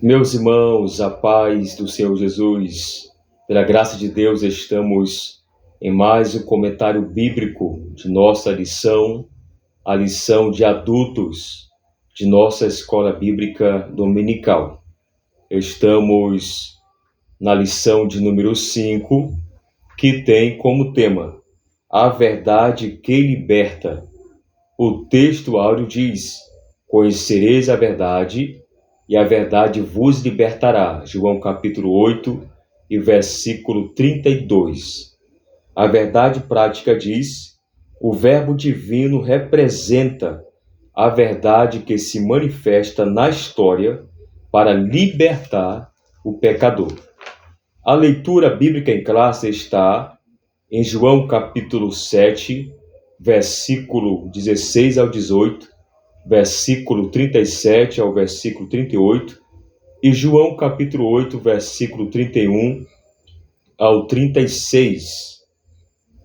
Meus irmãos, a paz do Senhor Jesus, pela graça de Deus, estamos em mais um comentário bíblico de nossa lição, a lição de adultos de nossa escola bíblica dominical. Estamos na lição de número 5, que tem como tema a verdade que liberta. O texto áureo diz: conhecereis a verdade e a verdade vos libertará. João capítulo 8 e versículo 32. A verdade prática diz: o verbo divino representa a verdade que se manifesta na história para libertar o pecador. A leitura bíblica em classe está em João capítulo 7, versículo 16 ao 18, versículo 37 ao versículo 38, e João capítulo 8, versículo 31 ao 36.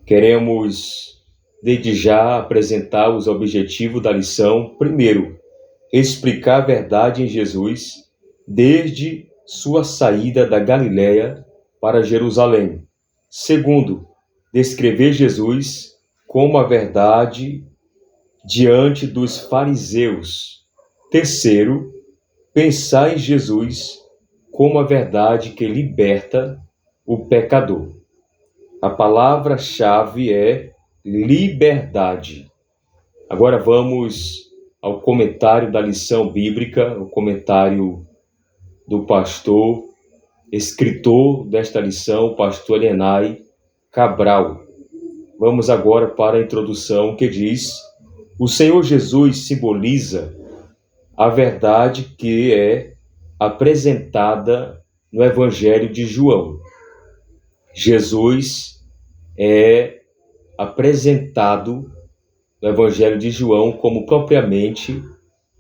Queremos, desde já, apresentar os objetivos da lição. Primeiro, explicar a verdade em Jesus desde sua saída da Galiléia para Jerusalém. Segundo, descrever Jesus como a verdade diante dos fariseus. Terceiro, pensar em Jesus como a verdade que liberta o pecador. A palavra-chave é liberdade. Agora vamos ao comentário da lição bíblica, o comentário do pastor, escritor desta lição, o pastor Elenay Cabral. Vamos agora para a introdução que diz: o Senhor Jesus simboliza a verdade que é apresentada no Evangelho de João. Jesus é apresentado no Evangelho de João como propriamente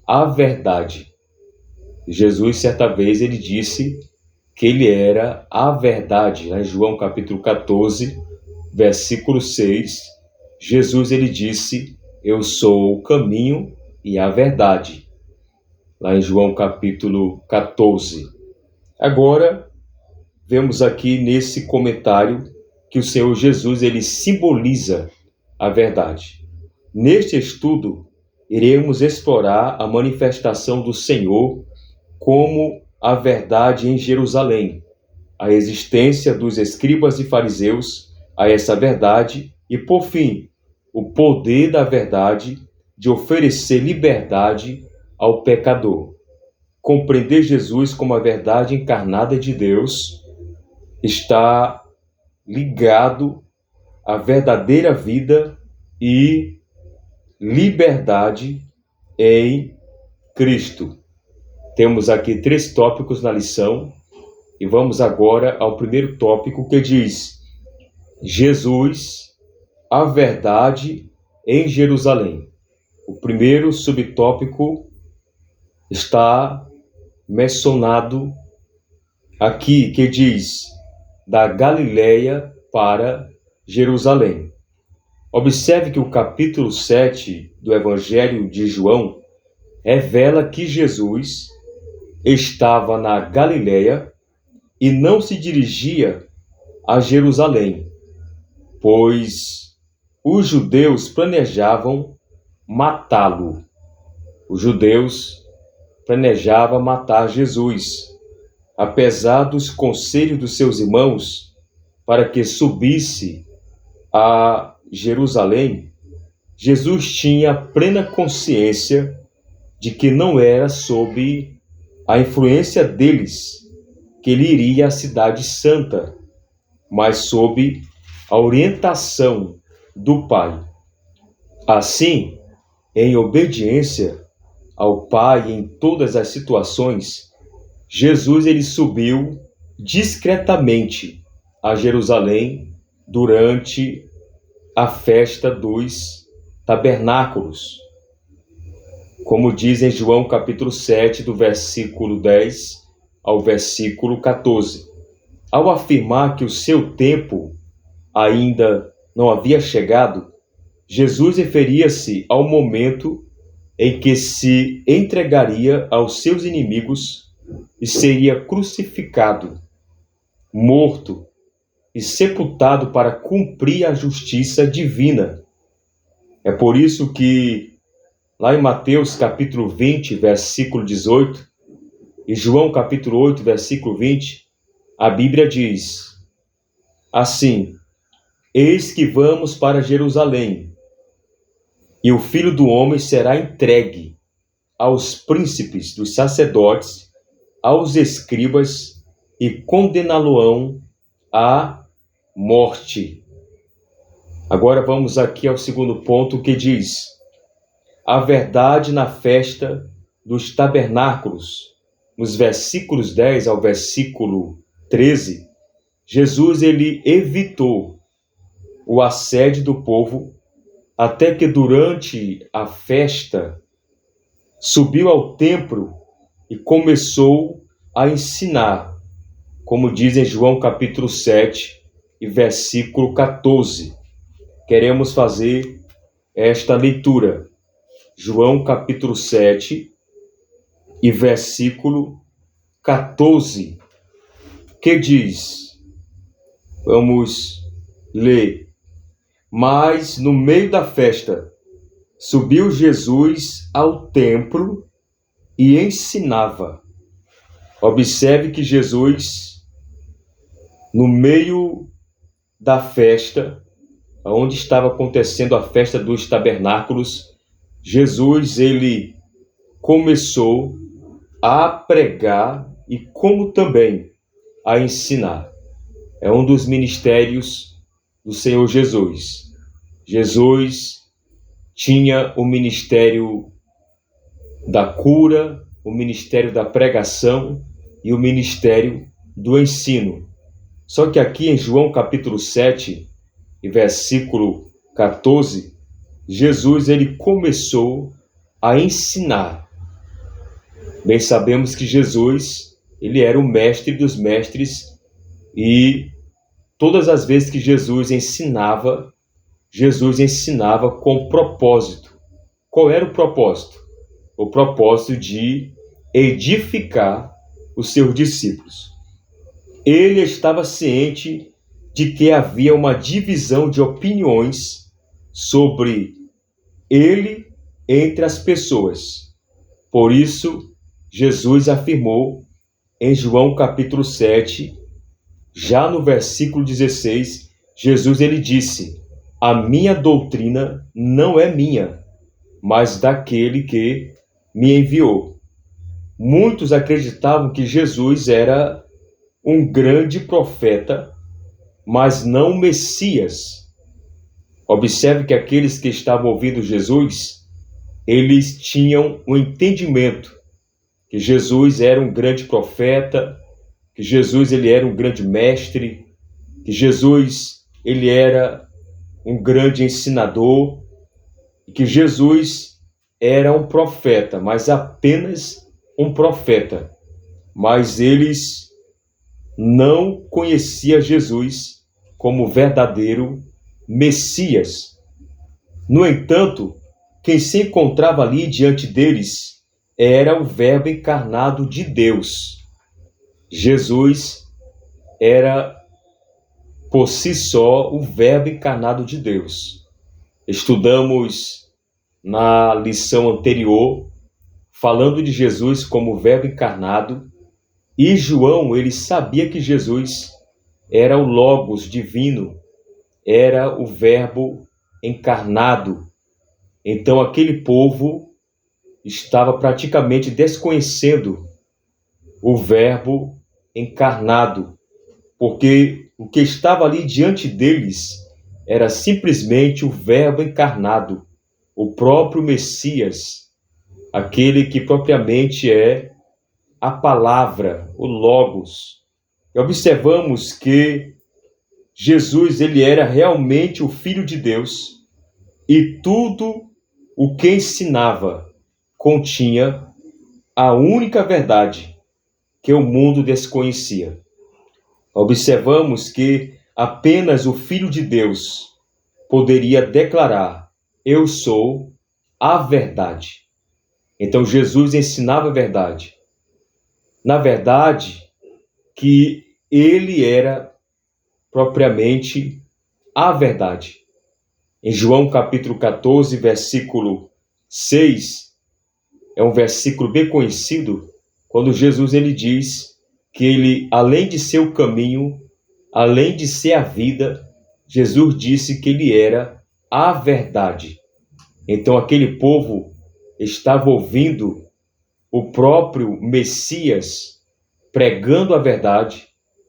a verdade. Jesus, certa vez, ele disse que ele era a verdade. Em João capítulo 14, versículo 6, Jesus ele disse: eu sou o caminho e a verdade. Lá em João capítulo 14. Agora, vemos aqui nesse comentário que o Senhor Jesus ele simboliza a verdade. Neste estudo, iremos explorar a manifestação do Senhor como a verdade em Jerusalém, a existência dos escribas e fariseus a essa verdade e, por fim, o poder da verdade de oferecer liberdade ao pecador. Compreender Jesus como a verdade encarnada de Deus está ligado à verdadeira vida e liberdade em Cristo. Temos aqui 3 tópicos na lição e vamos agora ao primeiro tópico que diz: Jesus, a verdade em Jerusalém. O primeiro subtópico está mencionado aqui, que diz: da Galiléia para Jerusalém. Observe que o capítulo 7 do Evangelho de João revela que Jesus estava na Galiléia e não se dirigia a Jerusalém, pois os judeus planejavam matá-lo. Os judeus planejavam matar Jesus. Apesar dos conselhos dos seus irmãos para que subisse a Jerusalém, Jesus tinha plena consciência de que não era sob a influência deles que ele iria à cidade santa, mas sob a orientação do Pai. Assim, em obediência ao Pai em todas as situações, Jesus ele subiu discretamente a Jerusalém durante a festa dos tabernáculos. Como diz em João capítulo 7, do versículo 10 ao versículo 14. Ao afirmar que o seu tempo ainda não havia chegado, Jesus referia-se ao momento em que se entregaria aos seus inimigos e seria crucificado, morto e sepultado para cumprir a justiça divina. É por isso que lá em Mateus capítulo 20, versículo 18, e João capítulo 8, versículo 20, a Bíblia diz assim: eis que vamos para Jerusalém, e o Filho do Homem será entregue aos príncipes dos sacerdotes, aos escribas, e condená-lo-ão à morte. Agora vamos aqui ao segundo ponto, que diz: a verdade na festa dos tabernáculos. Nos versículos 10 ao versículo 13, Jesus ele evitou o assédio do povo, até que durante a festa subiu ao templo e começou a ensinar, como diz em João capítulo 7 e versículo 14. Queremos fazer esta leitura. João capítulo 7 e versículo 14, que diz, vamos ler: mas no meio da festa subiu Jesus ao templo e ensinava. Observe que Jesus, no meio da festa, onde estava acontecendo a festa dos tabernáculos, Jesus ele começou a pregar e como também a ensinar. É um dos ministérios do Senhor Jesus. Jesus tinha o ministério da cura, o ministério da pregação e o ministério do ensino. Só que aqui em João capítulo 7 e versículo 14, Jesus ele começou a ensinar. Bem sabemos que Jesus ele era o mestre dos mestres, e todas as vezes que Jesus ensinava com propósito. Qual era o propósito? O propósito de edificar os seus discípulos. Ele estava ciente de que havia uma divisão de opiniões sobre ele entre as pessoas. Por isso, Jesus afirmou em João capítulo 7, já no versículo 16, Jesus ele disse: a minha doutrina não é minha, mas daquele que me enviou. Muitos acreditavam que Jesus era um grande profeta, mas não o Messias. Observe que aqueles que estavam ouvindo Jesus, eles tinham um entendimento que Jesus era um grande profeta, que Jesus ele era um grande mestre, que Jesus ele era um grande ensinador, e que Jesus era um profeta, mas apenas um profeta. Mas eles não conheciam Jesus como verdadeiro Messias. No entanto, quem se encontrava ali diante deles era o Verbo encarnado de Deus. Jesus era por si só o Verbo encarnado de Deus. Estudamos na lição anterior, falando de Jesus como Verbo encarnado, e João, ele sabia que Jesus era o Logos divino, era o Verbo encarnado. Então aquele povo estava praticamente desconhecendo o Verbo encarnado, porque o que estava ali diante deles era simplesmente o Verbo encarnado, o próprio Messias, aquele que propriamente é a palavra, o Logos. E observamos que Jesus ele era realmente o Filho de Deus, e tudo o que ensinava continha a única verdade que o mundo desconhecia. Observamos que apenas o Filho de Deus poderia declarar: eu sou a verdade. Então Jesus ensinava a verdade. na verdade, que ele era propriamente a verdade. Em João capítulo 14, versículo 6, é um versículo bem conhecido, quando Jesus ele diz que ele, além de ser o caminho, além de ser a vida, Jesus disse que ele era a verdade. Então aquele povo estava ouvindo o próprio Messias pregando a verdade,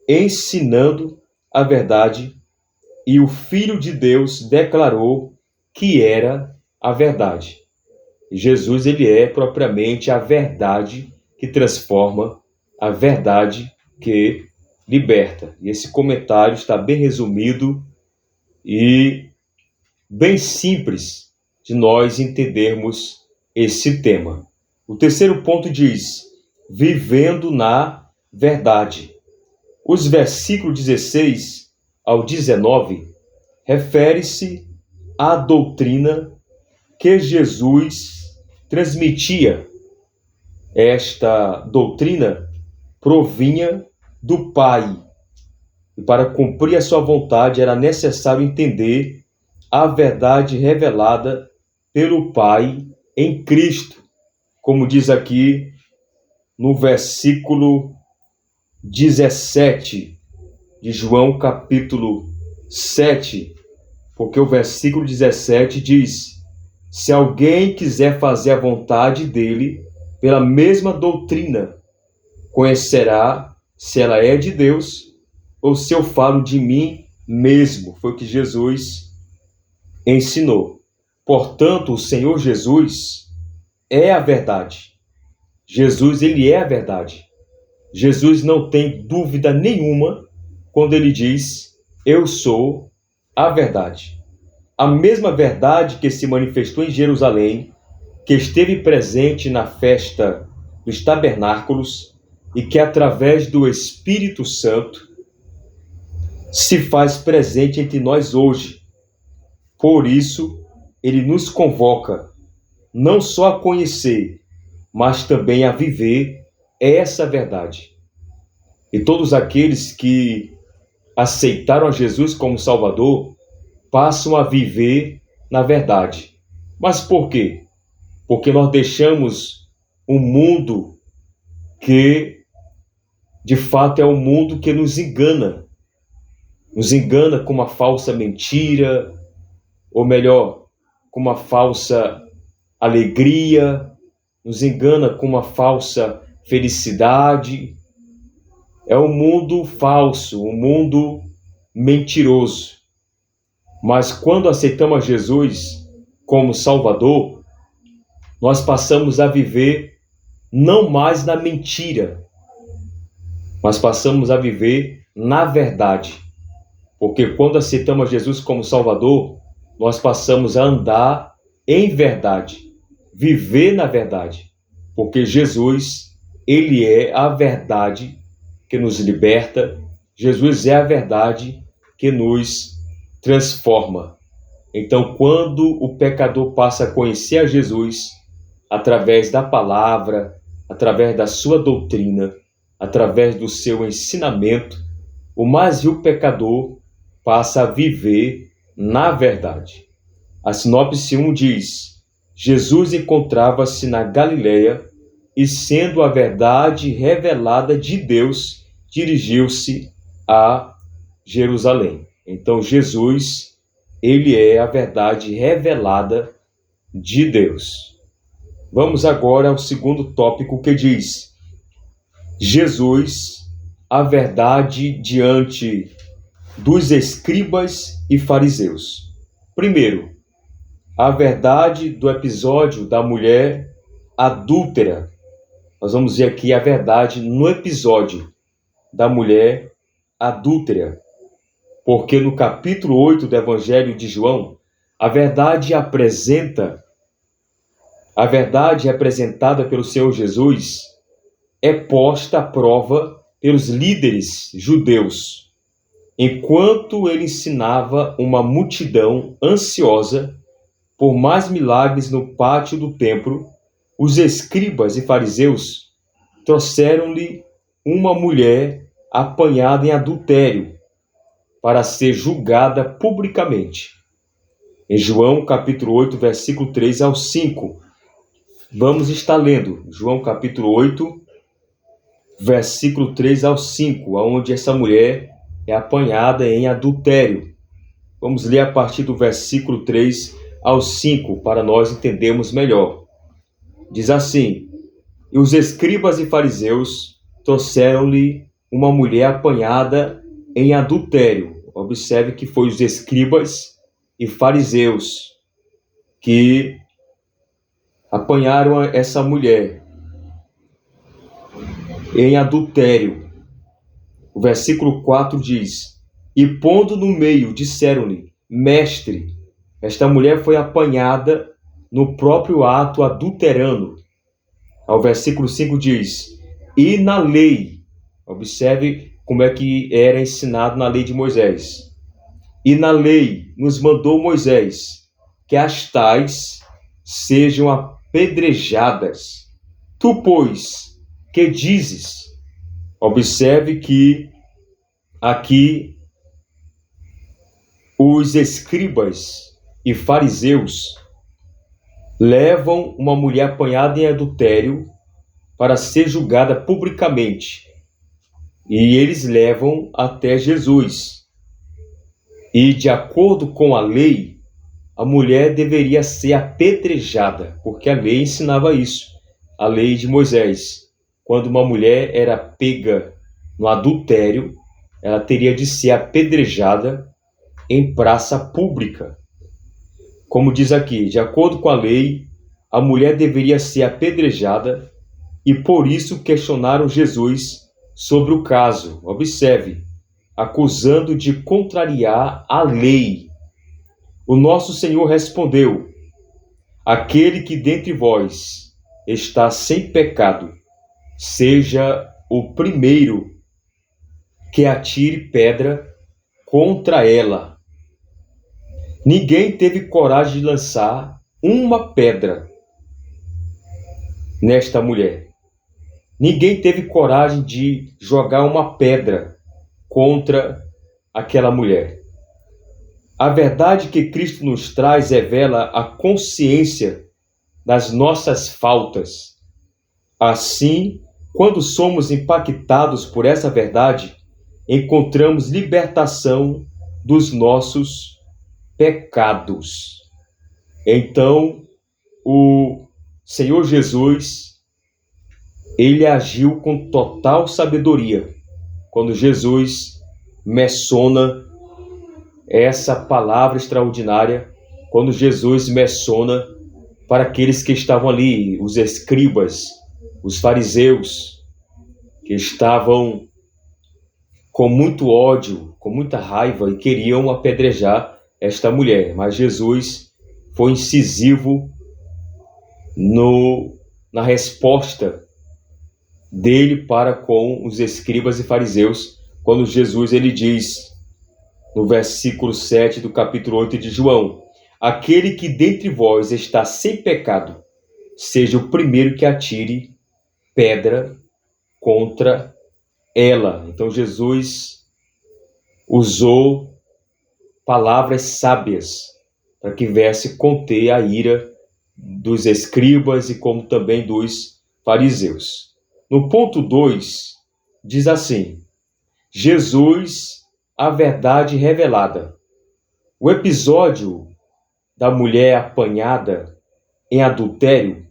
ensinando a verdade, e o Filho de Deus declarou que era a verdade. Jesus ele é propriamente a verdade que transforma, a verdade que liberta. E esse comentário está bem resumido e bem simples de nós entendermos esse tema. O terceiro ponto diz: vivendo na verdade. Os versículos 16 ao 19 refere-se à doutrina que Jesus transmitia. Esta doutrina provinha do Pai. E para cumprir a sua vontade era necessário entender a verdade revelada pelo Pai em Cristo. Como diz aqui no versículo 17 de João capítulo 7, porque o versículo 17 diz: se alguém quiser fazer a vontade dele, pela mesma doutrina, conhecerá se ela é de Deus ou se eu falo de mim mesmo. Foi o que Jesus ensinou. Portanto, o Senhor Jesus é a verdade. Jesus, ele é a verdade. Jesus não tem dúvida nenhuma quando ele diz: eu sou a verdade. A mesma verdade que se manifestou em Jerusalém, que esteve presente na festa dos tabernáculos e que através do Espírito Santo se faz presente entre nós hoje. Por isso, ele nos convoca não só a conhecer, mas também a viver essa verdade. E todos aqueles que aceitaram a Jesus como Salvador passam a viver na verdade. Mas por quê? Porque nós deixamos um mundo que, de fato, é um mundo que nos engana com uma falsa mentira, ou melhor, com uma falsa alegria, nos engana com uma falsa felicidade. É um mundo falso, um mundo mentiroso. Mas quando aceitamos a Jesus como Salvador, nós passamos a viver não mais na mentira, mas passamos a viver na verdade. Porque quando aceitamos a Jesus como Salvador, nós passamos a andar em verdade, viver na verdade. Porque Jesus, ele é a verdade que nos liberta. Jesus é a verdade que nos transforma. Então, quando o pecador passa a conhecer a Jesus, através da palavra, através da sua doutrina, através do seu ensinamento, o mais vil pecador passa a viver na verdade. A sinopse 1 diz: Jesus encontrava-se na Galileia e, sendo a verdade revelada de Deus, dirigiu-se a Jerusalém. Então, Jesus, ele é a verdade revelada de Deus. Vamos agora ao segundo tópico, que diz: Jesus, a verdade diante dos escribas e fariseus. Primeiro, a verdade do episódio da mulher adúltera. Nós vamos ver aqui a verdade no episódio da mulher adúltera. Porque no capítulo 8 do Evangelho de João, a verdade apresentada pelo Senhor Jesus é posta à prova pelos líderes judeus, enquanto ele ensinava uma multidão ansiosa por mais milagres no pátio do templo. Os escribas e fariseus trouxeram-lhe uma mulher apanhada em adultério para ser julgada publicamente. Em João capítulo 8, versículo 3 ao 5. Vamos estar lendo João capítulo 8, versículo 3 ao 5, onde essa mulher é apanhada em adultério. Vamos ler a partir do versículo 3 ao 5 para nós entendermos melhor. Diz assim: E os escribas e fariseus trouxeram-lhe uma mulher apanhada em adultério. Observe que foi os escribas e fariseus que apanharam essa mulher em adultério. O versículo 4 diz: E pondo no meio, disseram-lhe: Mestre, esta mulher foi apanhada no próprio ato adulterando. Ao versículo 5 diz: E na lei, observe como é que era ensinado na lei de Moisés. E na lei nos mandou Moisés que as tais sejam apedrejadas. Tu, pois, que dizes? Observe que aqui os escribas e fariseus levam uma mulher apanhada em adultério para ser julgada publicamente. E eles levam até Jesus. E de acordo com a lei, a mulher deveria ser apedrejada, porque a lei ensinava isso, a lei de Moisés. Quando uma mulher era pega no adultério, ela teria de ser apedrejada em praça pública. Como diz aqui, de acordo com a lei, a mulher deveria ser apedrejada e por isso questionaram Jesus sobre o caso. Observe, acusando de contrariar a lei. O nosso Senhor respondeu: Aquele que dentre vós está sem pecado, seja o primeiro que atire pedra contra ela. Ninguém teve coragem de lançar uma pedra nesta mulher. Ninguém teve coragem de jogar uma pedra contra aquela mulher. A verdade que Cristo nos traz revela a consciência das nossas faltas. Assim, quando somos impactados por essa verdade, encontramos libertação dos nossos pecados. Então, o Senhor Jesus, ele agiu com total sabedoria quando Jesus menciona essa palavra extraordinária, quando Jesus menciona para aqueles que estavam ali, os escribas, os fariseus, que estavam com muito ódio, com muita raiva e queriam apedrejar esta mulher. Mas Jesus foi incisivo na resposta dele para com os escribas e fariseus, quando Jesus ele diz, no versículo 7 do capítulo 8 de João: Aquele que dentre vós está sem pecado, seja o primeiro que atire pedra contra ela. Então Jesus usou palavras sábias para que viesse conter a ira dos escribas e como também dos fariseus. No ponto 2, diz assim: Jesus, a verdade revelada. O episódio da mulher apanhada em adultério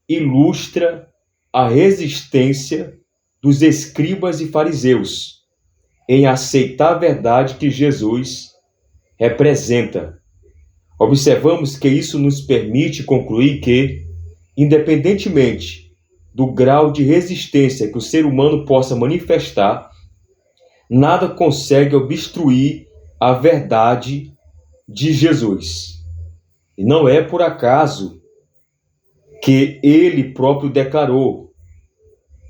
ilustra a resistência dos escribas e fariseus em aceitar a verdade que Jesus representa. Observamos que isso nos permite concluir que, independentemente do grau de resistência que o ser humano possa manifestar, nada consegue obstruir a verdade de Jesus. E não é por acaso que ele próprio declarou.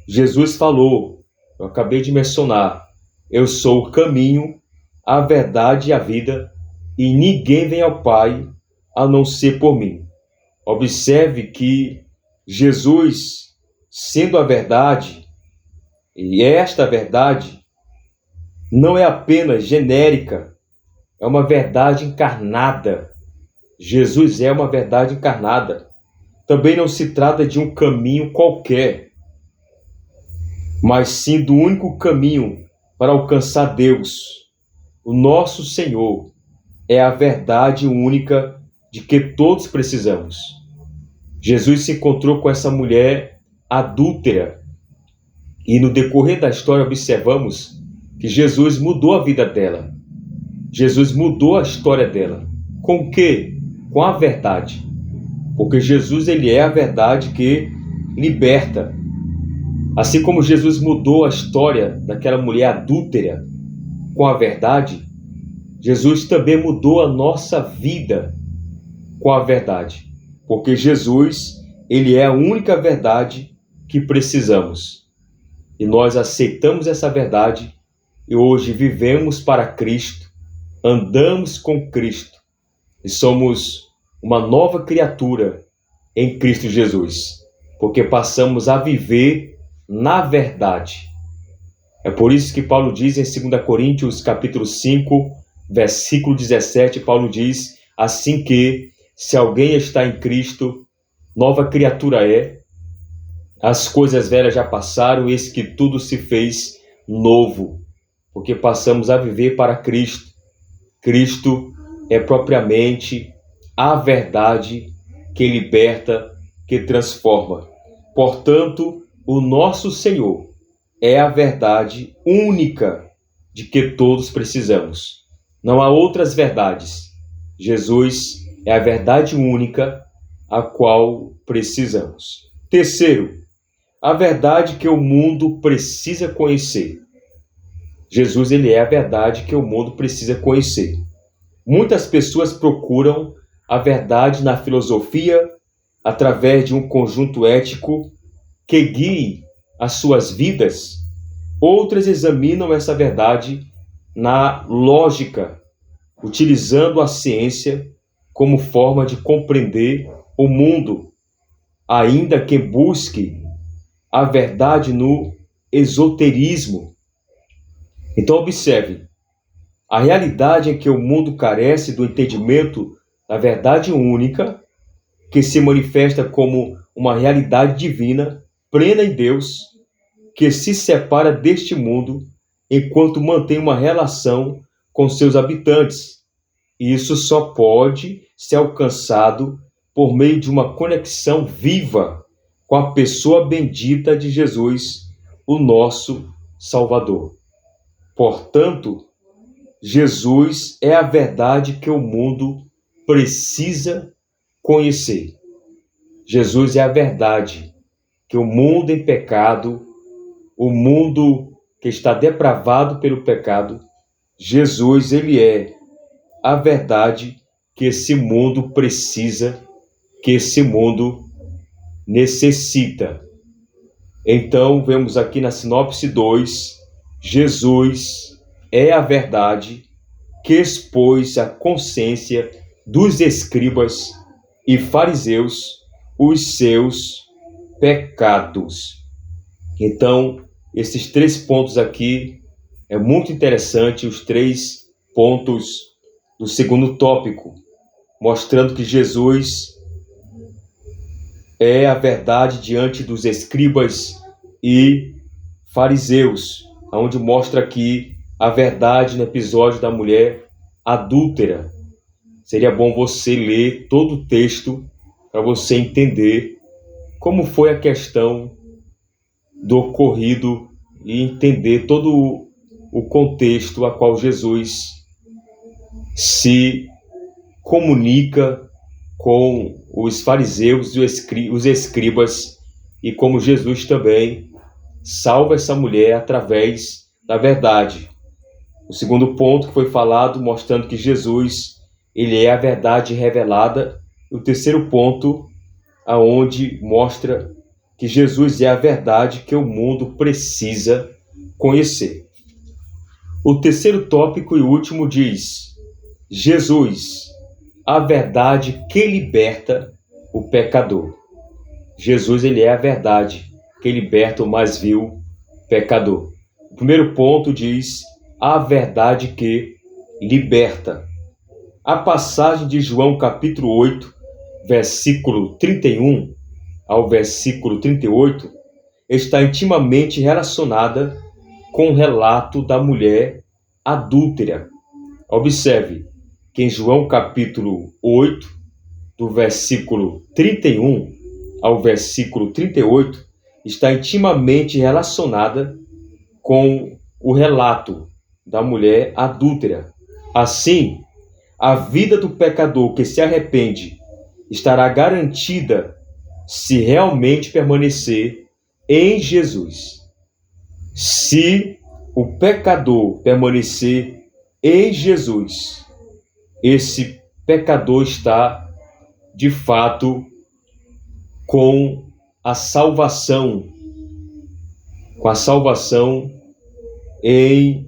Jesus falou, eu acabei de mencionar, eu sou o caminho, a verdade e a vida, e ninguém vem ao Pai a não ser por mim. Observe que Jesus, sendo a verdade, E esta verdade não é apenas genérica, é uma verdade encarnada. Jesus é uma verdade encarnada. Também não se trata de um caminho qualquer, mas sim do único caminho para alcançar Deus. O nosso Senhor é a verdade única de que todos precisamos. Jesus se encontrou com essa mulher adúltera e no decorrer da história observamos que Jesus mudou a vida dela. Jesus mudou a história dela. Com o quê? Com a verdade. Porque Jesus, ele é a verdade que liberta. Assim como Jesus mudou a história daquela mulher adúltera com a verdade, Jesus também mudou a nossa vida com a verdade. Porque Jesus, ele é a única verdade que precisamos. E nós aceitamos essa verdade e hoje vivemos para Cristo, andamos com Cristo e somos uma nova criatura em Cristo Jesus, porque passamos a viver na verdade. É por isso que Paulo diz em 2 Coríntios capítulo 5, versículo 17, Paulo diz assim que, se alguém está em Cristo, nova criatura é, as coisas velhas já passaram, eis que tudo se fez novo, porque passamos a viver para Cristo. Cristo é propriamente a verdade que liberta, que transforma. Portanto, o nosso Senhor é a verdade única de que todos precisamos. Não há outras verdades. Jesus é a verdade única a qual precisamos. Terceiro, a verdade que o mundo precisa conhecer. Jesus, ele é a verdade que o mundo precisa conhecer. Muitas pessoas procuram a verdade na filosofia através de um conjunto ético que guie as suas vidas. Outras examinam essa verdade na lógica, utilizando a ciência como forma de compreender o mundo, ainda que busque a verdade no esoterismo. Então observe, a realidade é que o mundo carece do entendimento da verdade única, que se manifesta como uma realidade divina, plena em Deus, que se separa deste mundo enquanto mantém uma relação com seus habitantes. E isso só pode ser alcançado por meio de uma conexão viva com a pessoa bendita de Jesus, o nosso Salvador. Portanto, Jesus é a verdade que o mundo precisa conhecer. Jesus é a verdade que o mundo em pecado, o mundo que está depravado pelo pecado, Jesus, ele é a verdade que esse mundo precisa, que esse mundo necessita. Então, vemos aqui na sinopse 2, Jesus é a verdade que expôs a consciência dos escribas e fariseus os seus pecados. Então, esses 3 pontos aqui é muito interessante, os 3 pontos do segundo tópico, mostrando que Jesus é a verdade diante dos escribas e fariseus, onde mostra aqui a verdade no episódio da mulher adúltera. Seria bom você ler todo o texto para você entender como foi a questão do ocorrido e entender todo o contexto a qual Jesus se comunica com os fariseus e os escribas, e como Jesus também salva essa mulher através da verdade. O segundo ponto que foi falado, mostrando que Jesus, ele é a verdade revelada. E o terceiro ponto, aonde mostra que Jesus é a verdade que o mundo precisa conhecer. O terceiro tópico e último diz: Jesus, a verdade que liberta o pecador. Jesus, ele é a verdade que liberta o mais vil pecador. O primeiro ponto diz a verdade que liberta. A passagem de João capítulo 8, versículo 31 ao versículo 38, está intimamente relacionada com o relato da mulher adúltera. Observe que em João capítulo 8, do versículo 31 ao versículo 38, está intimamente relacionada com o relato da mulher adúltera. Assim, a vida do pecador que se arrepende estará garantida se realmente permanecer em Jesus. Se o pecador permanecer em Jesus, esse pecador está, de fato, com a salvação em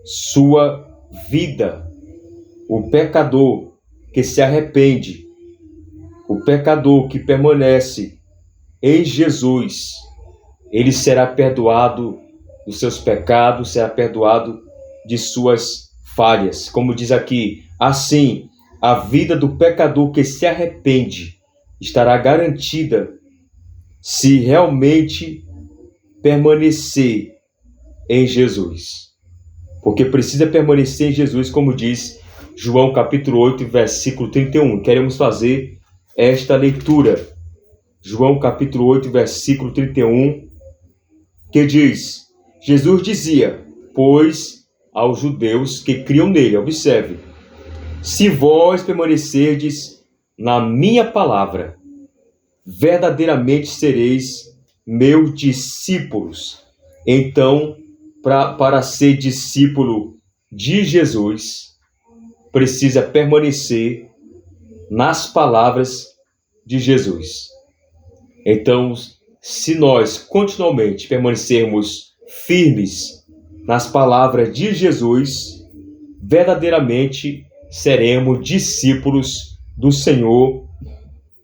sua vida. O pecador que se arrepende, o pecador que permanece em Jesus, ele será perdoado dos seus pecados, será perdoado de suas falhas. Como diz aqui, assim, a vida do pecador que se arrepende estará garantida se realmente permanecer em Jesus. Porque precisa permanecer em Jesus, como diz João capítulo 8, versículo 31. Queremos fazer esta leitura. João capítulo 8, versículo 31, que diz: Jesus dizia, pois, aos judeus que criam nele, observe, se vós permanecerdes na minha palavra, verdadeiramente sereis meus discípulos. Então, para ser discípulo de Jesus, precisa permanecer nas palavras de Jesus. Então, se nós continuamente permanecermos firmes nas palavras de Jesus, verdadeiramente seremos discípulos do Senhor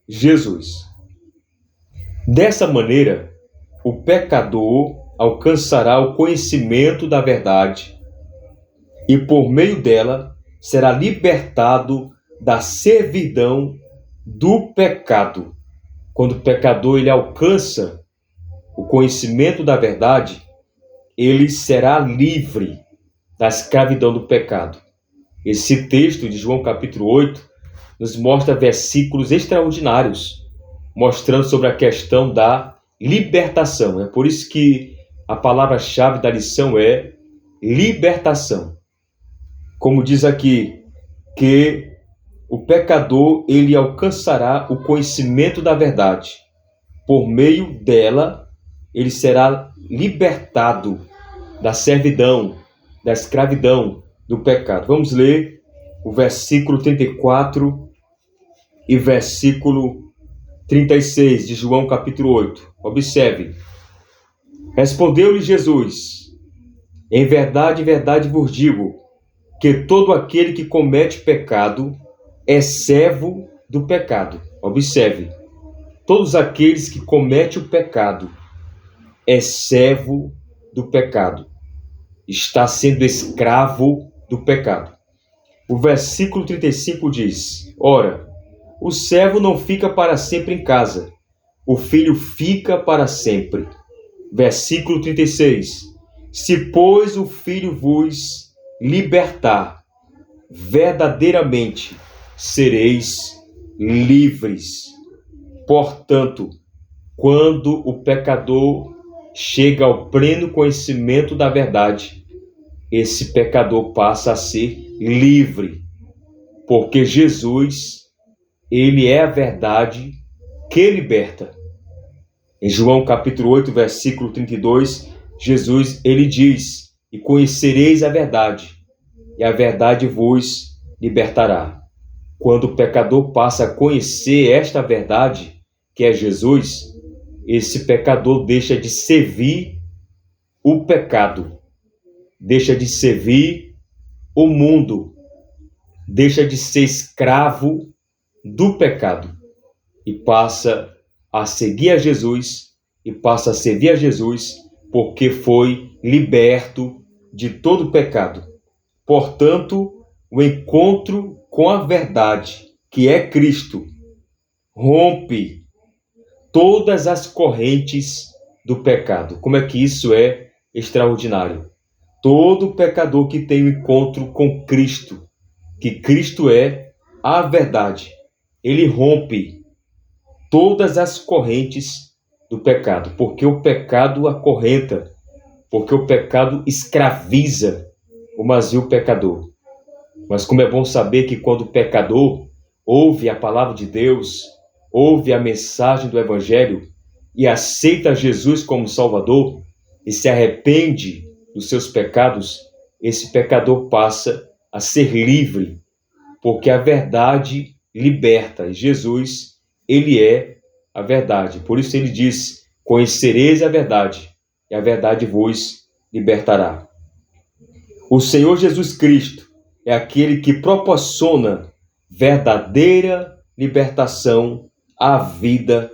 Jesus. Dessa maneira, o pecador alcançará o conhecimento da verdade e, por meio dela, será libertado da servidão do pecado. Quando o pecador ele alcança o conhecimento da verdade, ele será livre da escravidão do pecado. Esse texto de João capítulo 8 nos mostra versículos extraordinários, mostrando sobre a questão da libertação. É por isso que a palavra-chave da lição é libertação. Como diz aqui, que o pecador ele alcançará o conhecimento da verdade. Por meio dela, ele será libertado da servidão, da escravidão do pecado. Vamos ler o versículo 34 e versículo 36 de João capítulo 8. Observe. Respondeu-lhe Jesus: em verdade, vos digo, que todo aquele que comete pecado é servo do pecado. Observe. Todos aqueles que cometem o pecado é servo do pecado. Está sendo escravo do pecado. O versículo 35 diz: ora, o servo não fica para sempre em casa, o filho fica para sempre. Versículo 36. Se, pois, o filho vos libertar, verdadeiramente sereis livres. Portanto, quando o pecador chega ao pleno conhecimento da verdade, esse pecador passa a ser livre, porque Jesus, ele é a verdade que liberta. Em João capítulo 8, versículo 32, Jesus, ele diz: e conhecereis a verdade, e a verdade vos libertará. Quando o pecador passa a conhecer esta verdade, que é Jesus, esse pecador deixa de servir o pecado, deixa de servir o mundo, deixa de ser escravo do pecado e passa a seguir a Jesus, e passa a servir a Jesus porque foi liberto de todo pecado. Portanto, o encontro com a verdade, que é Cristo, rompe todas as correntes do pecado. Como é que isso é extraordinário? Todo pecador que tem um encontro com Cristo, que Cristo é a verdade, ele rompe todas as correntes do pecado, porque o pecado acorrenta, porque o pecado escraviza o vazio pecador. Mas como é bom saber que quando o pecador ouve a palavra de Deus, ouve a mensagem do Evangelho e aceita Jesus como Salvador e se arrepende dos seus pecados, esse pecador passa a ser livre, porque a verdade liberta. E Jesus, ele é a verdade. Por isso ele diz: conhecereis a verdade, e a verdade vos libertará. O Senhor Jesus Cristo é aquele que proporciona verdadeira libertação à vida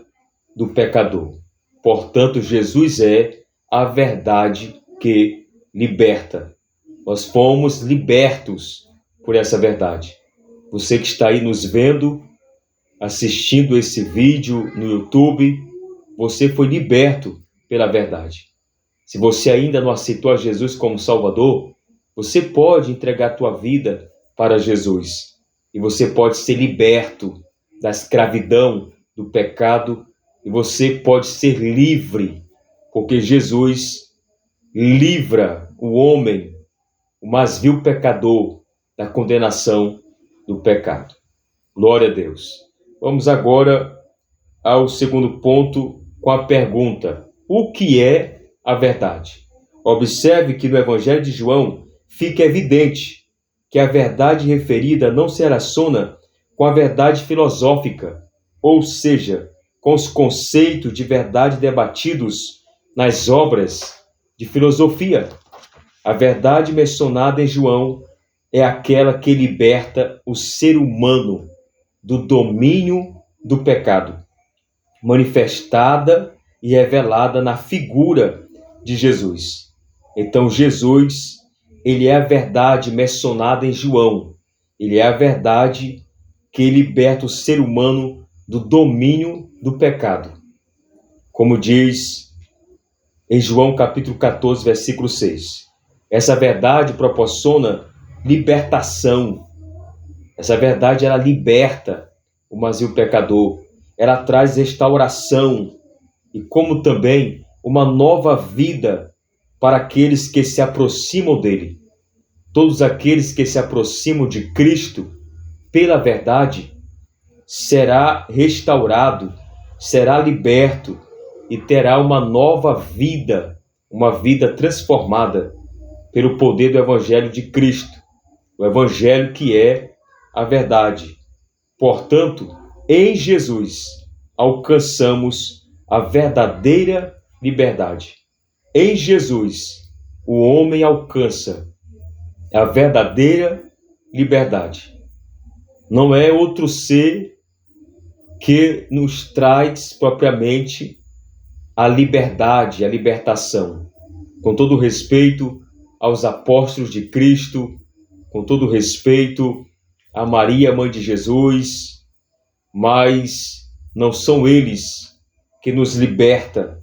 do pecador. Portanto, Jesus é a verdade que liberta. Nós fomos libertos por essa verdade. Você que está aí nos vendo, assistindo esse vídeo no YouTube, você foi liberto pela verdade. Se você ainda não aceitou a Jesus como Salvador, você pode entregar a tua vida para Jesus. E você pode ser liberto da escravidão, do pecado, e você pode ser livre, porque Jesus livra o homem, o mais vil pecador, da condenação do pecado. Glória a Deus. Vamos agora ao segundo ponto com a pergunta: o que é a verdade? Observe que no Evangelho de João fica evidente que a verdade referida não se relaciona com a verdade filosófica, ou seja, com os conceitos de verdade debatidos nas obras de filosofia. A verdade mencionada em João é aquela que liberta o ser humano do domínio do pecado, manifestada e revelada na figura de Jesus. Então, Jesus, ele é a verdade mencionada em João. Ele é a verdade que liberta o ser humano do domínio do pecado. Como diz em João capítulo 14, versículo 6. Essa verdade proporciona libertação. Essa verdade, ela liberta o vazio pecador. Ela traz restauração e como também uma nova vida para aqueles que se aproximam dele. Todos aqueles que se aproximam de Cristo pela verdade será restaurado, será liberto e terá uma nova vida, uma vida transformada pelo poder do Evangelho de Cristo, o Evangelho que é a verdade. Portanto, em Jesus alcançamos a verdadeira liberdade. Em Jesus, o homem alcança a verdadeira liberdade. Não é outro ser que nos traz propriamente a liberdade, a libertação. Com todo respeito aos apóstolos de Cristo, com todo respeito a Maria, mãe de Jesus, mas não são eles que nos liberta,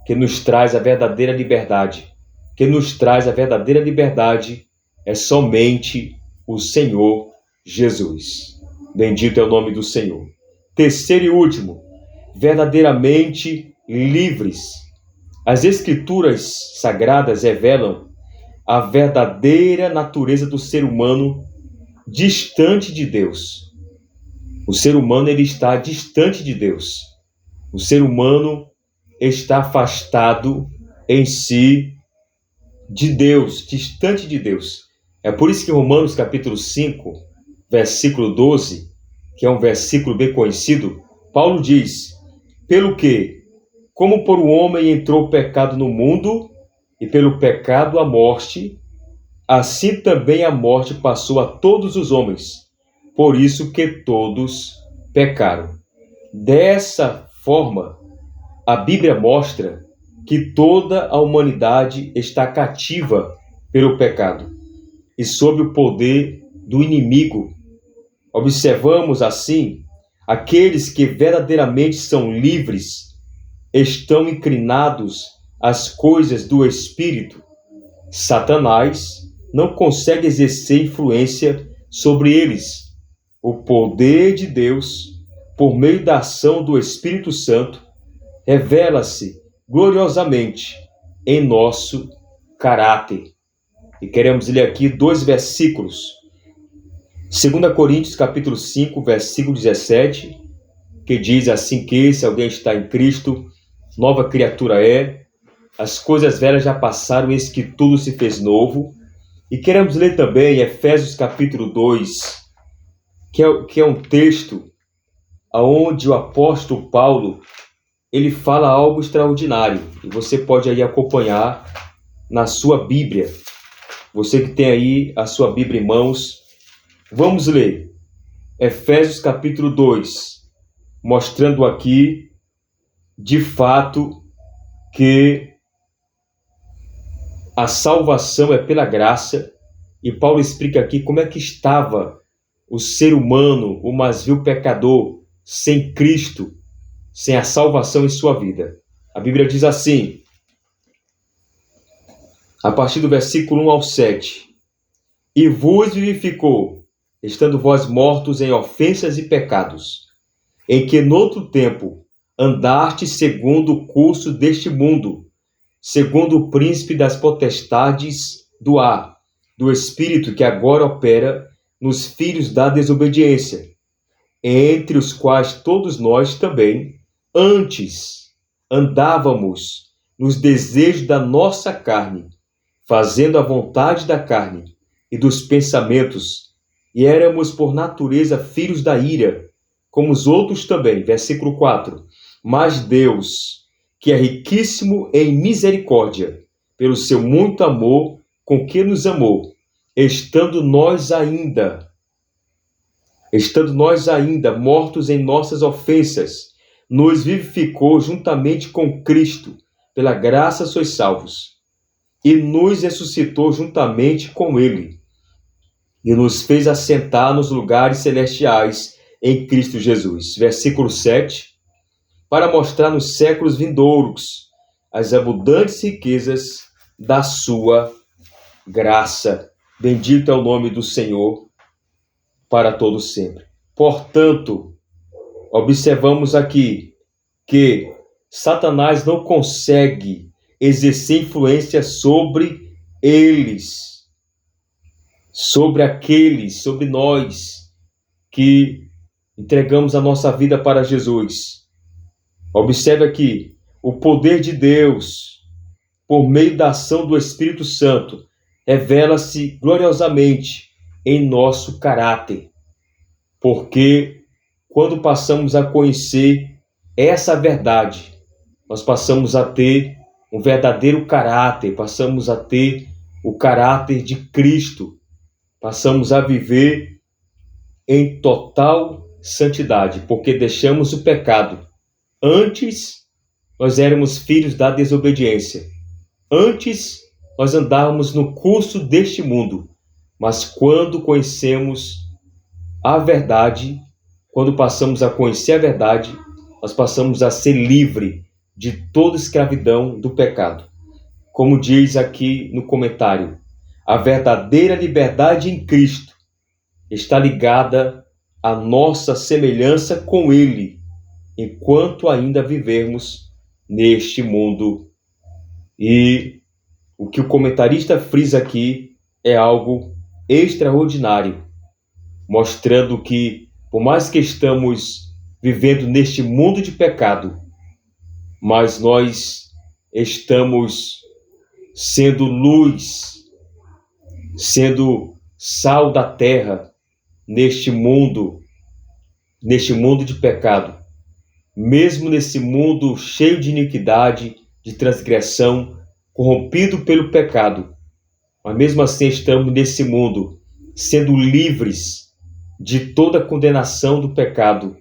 que nos traz a verdadeira liberdade. Que nos traz a verdadeira liberdade é somente o Senhor Jesus. Bendito é o nome do Senhor. Terceiro e último, verdadeiramente livres. As Escrituras Sagradas revelam a verdadeira natureza do ser humano distante de Deus. O ser humano, ele está distante de Deus. O ser humano está afastado em si de Deus, distante de Deus. É por isso que Romanos capítulo 5, versículo 12, que é um versículo bem conhecido, Paulo diz: pelo que, como por um homem entrou o pecado no mundo, e pelo pecado a morte, assim também a morte passou a todos os homens, por isso que todos pecaram. Dessa forma, a Bíblia mostra que toda a humanidade está cativa pelo pecado e sob o poder do inimigo. Observamos assim, aqueles que verdadeiramente são livres estão inclinados às coisas do Espírito. Satanás não consegue exercer influência sobre eles. O poder de Deus, por meio da ação do Espírito Santo, revela-se gloriosamente em nosso caráter. E queremos ler aqui 2 versículos. 2 Coríntios capítulo 5, versículo 17, que diz assim que se alguém está em Cristo, nova criatura é, as coisas velhas já passaram, eis que tudo se fez novo. E queremos ler também Efésios capítulo 2, que é um texto onde o apóstolo Paulo ele fala algo extraordinário. E você pode aí acompanhar na sua Bíblia. Você que tem aí a sua Bíblia em mãos, vamos ler Efésios capítulo 2, mostrando aqui, de fato, que a salvação é pela graça. E Paulo explica aqui como é que estava o ser humano, o mais vil pecador, sem Cristo, sem a salvação em sua vida. A Bíblia diz assim, a partir do versículo 1 ao 7, e vos vivificou, estando vós mortos em ofensas e pecados, em que noutro tempo andaste segundo o curso deste mundo, segundo o príncipe das potestades do ar, do espírito que agora opera nos filhos da desobediência, entre os quais todos nós também, antes, andávamos nos desejos da nossa carne, fazendo a vontade da carne e dos pensamentos, e éramos por natureza filhos da ira, como os outros também. Versículo 4. Mas Deus, que é riquíssimo em misericórdia, pelo seu muito amor com que nos amou, estando nós ainda mortos em nossas ofensas, nos vivificou juntamente com Cristo, pela graça sois salvos, e nos ressuscitou juntamente com Ele, e nos fez assentar nos lugares celestiais em Cristo Jesus. Versículo 7, para mostrar nos séculos vindouros as abundantes riquezas da sua graça. Bendito é o nome do Senhor para todos sempre. Portanto, observamos aqui que Satanás não consegue exercer influência sobre eles, sobre nós que entregamos a nossa vida para Jesus. Observe aqui, o poder de Deus, por meio da ação do Espírito Santo, revela-se gloriosamente em nosso caráter. Porque quando passamos a conhecer essa verdade, nós passamos a ter um verdadeiro caráter, passamos a ter o caráter de Cristo, passamos a viver em total santidade, porque deixamos o pecado. Antes, nós éramos filhos da desobediência. Antes, nós andávamos no curso deste mundo. Mas quando conhecemos a verdade, quando passamos a conhecer a verdade, nós passamos a ser livre de toda escravidão do pecado. Como diz aqui no comentário, a verdadeira liberdade em Cristo está ligada à nossa semelhança com Ele, enquanto ainda vivermos neste mundo. E o que o comentarista frisa aqui é algo extraordinário, mostrando que, por mais que estamos vivendo neste mundo de pecado, mas nós estamos sendo luz, sendo sal da terra neste mundo de pecado. Mesmo nesse mundo cheio de iniquidade, de transgressão, corrompido pelo pecado, mas mesmo assim estamos nesse mundo sendo livres de toda condenação do pecado,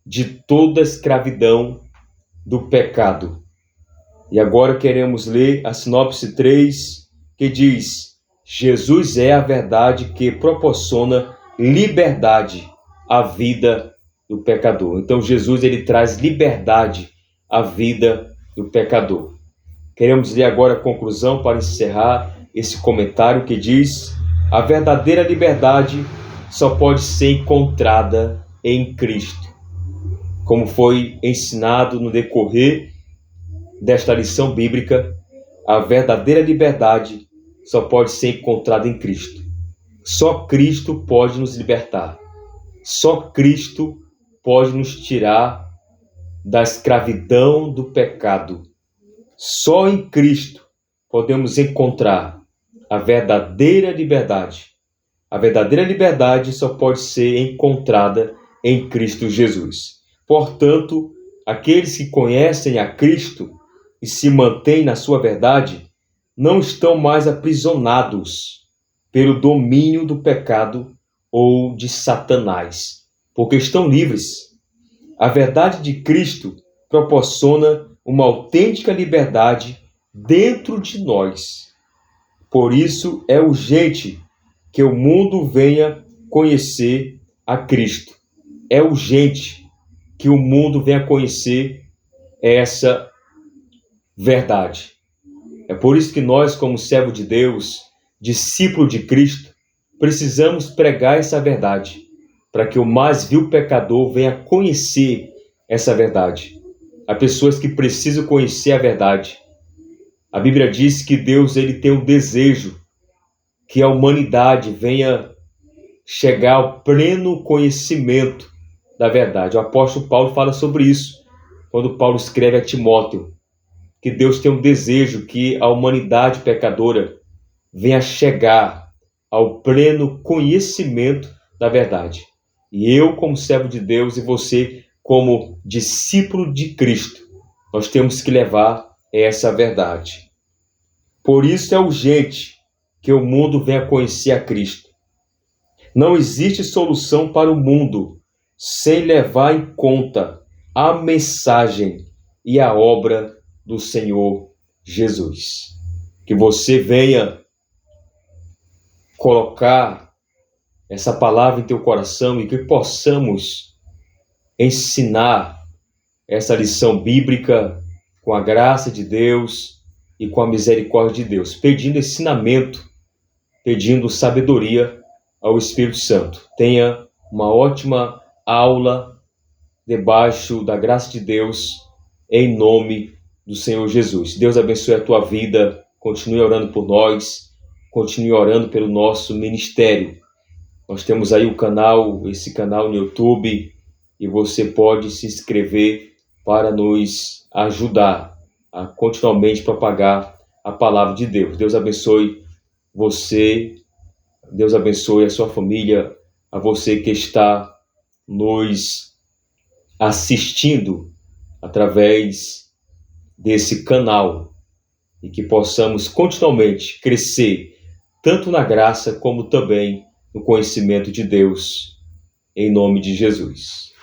de toda escravidão do pecado. E agora queremos ler a sinopse 3, que diz: Jesus é a verdade que proporciona liberdade à vida do pecador. Então Jesus ele traz liberdade à vida do pecador. Queremos ler agora a conclusão para encerrar esse comentário que diz: a verdadeira liberdade só pode ser encontrada em Cristo. Como foi ensinado no decorrer desta lição bíblica, a verdadeira liberdade só pode ser encontrada em Cristo. Só Cristo pode nos libertar. Só Cristo pode nos tirar da escravidão do pecado. Só em Cristo podemos encontrar a verdadeira liberdade. A verdadeira liberdade só pode ser encontrada em Cristo Jesus. Portanto, aqueles que conhecem a Cristo e se mantêm na sua verdade não estão mais aprisionados pelo domínio do pecado ou de Satanás, porque estão livres. A verdade de Cristo proporciona uma autêntica liberdade dentro de nós. Por isso é urgente que o mundo venha conhecer a Cristo. É urgente que o mundo venha conhecer essa verdade. É por isso que nós, como servo de Deus, discípulo de Cristo, precisamos pregar essa verdade, para que o mais vil pecador venha conhecer essa verdade. Há pessoas que precisam conhecer a verdade. A Bíblia diz que Deus ele tem um desejo que a humanidade venha chegar ao pleno conhecimento da verdade. O apóstolo Paulo fala sobre isso, quando Paulo escreve a Timóteo, que Deus tem um desejo que a humanidade pecadora venha chegar ao pleno conhecimento da verdade. E eu, como servo de Deus, e você, como discípulo de Cristo, nós temos que levar essa verdade. Por isso é urgente que o mundo venha conhecer a Cristo. Não existe solução para o mundo sem levar em conta a mensagem e a obra do Senhor Jesus. Que você venha colocar essa palavra em teu coração e que possamos ensinar essa lição bíblica com a graça de Deus e com a misericórdia de Deus, pedindo ensinamento, pedindo sabedoria ao Espírito Santo. Tenha uma ótima aula debaixo da graça de Deus, em nome do Senhor Jesus. Deus abençoe a tua vida, continue orando por nós, continue orando pelo nosso ministério. Nós temos aí esse canal no YouTube, e você pode se inscrever para nos ajudar a continuamente propagar a palavra de Deus. Deus abençoe você, Deus abençoe a sua família, a você que está nos assistindo através desse canal, e que possamos continuamente crescer tanto na graça como também no conhecimento de Deus, em nome de Jesus.